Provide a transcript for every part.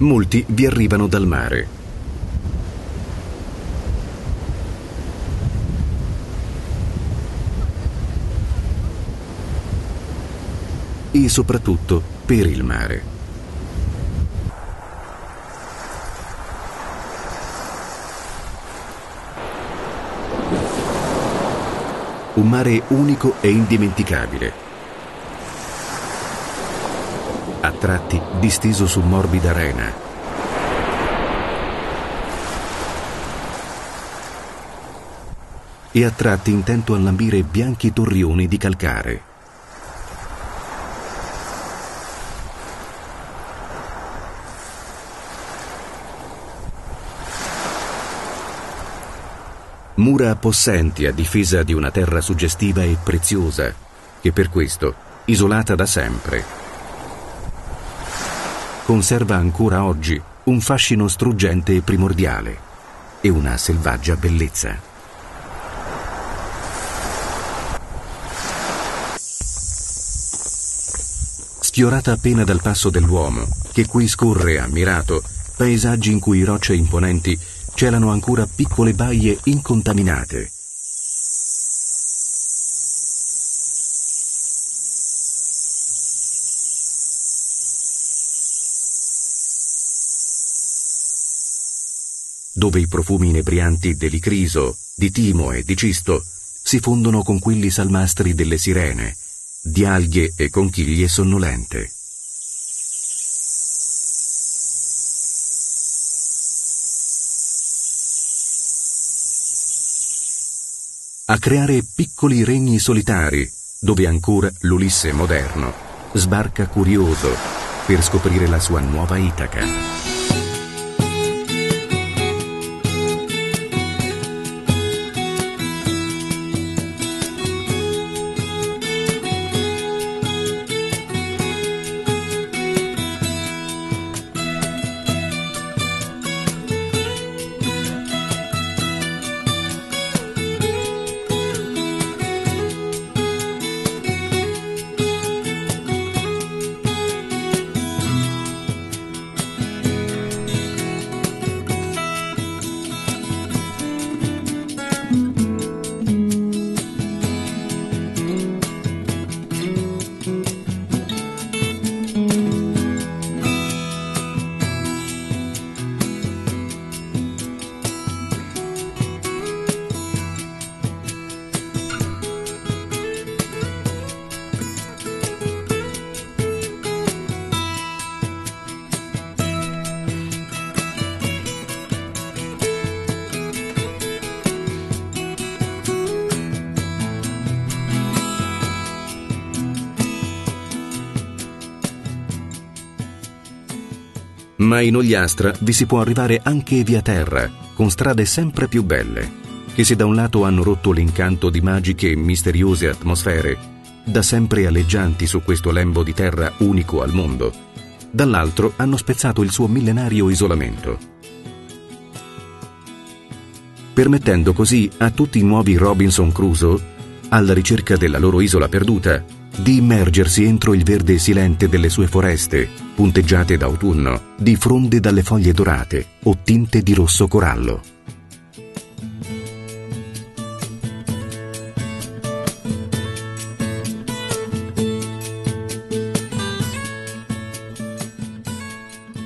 Molti vi arrivano dal mare. E soprattutto per il mare. Un mare unico e indimenticabile. A tratti disteso su morbida arena. E a tratti intento a lambire bianchi torrioni di calcare. Mura possenti a difesa di una terra suggestiva e preziosa, che per questo, isolata da sempre, conserva ancora oggi un fascino struggente e primordiale e una selvaggia bellezza. Sfiorata appena dal passo dell'uomo, che qui scorre ammirato, paesaggi in cui rocce imponenti celano ancora piccole baie incontaminate. Dove i profumi inebrianti dell'icriso, di timo e di cisto si fondono con quelli salmastri delle sirene, di alghe e conchiglie sonnolente. A creare piccoli regni solitari, dove ancora l'Ulisse moderno sbarca curioso per scoprire la sua nuova Itaca. Ma in Ogliastra vi si può arrivare anche via terra, con strade sempre più belle, che se da un lato hanno rotto l'incanto di magiche e misteriose atmosfere, da sempre aleggianti su questo lembo di terra unico al mondo, dall'altro hanno spezzato il suo millenario isolamento, permettendo così a tutti i nuovi Robinson Crusoe, alla ricerca della loro isola perduta, di immergersi entro il verde silente delle sue foreste, punteggiate d'autunno, di fronde dalle foglie dorate o tinte di rosso corallo.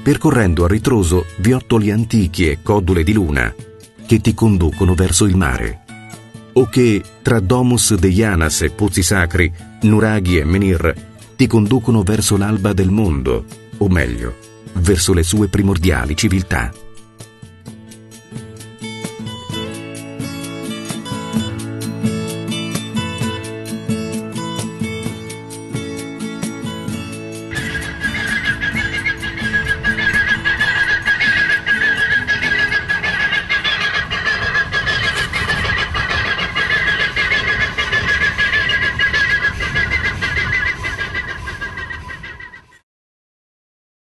Percorrendo a ritroso viottoli antichi e codule di luna che ti conducono verso il mare, o che, tra domus de Janas e pozzi sacri, nuraghi e menhir, ti conducono verso l'alba del mondo, o meglio, verso le sue primordiali civiltà.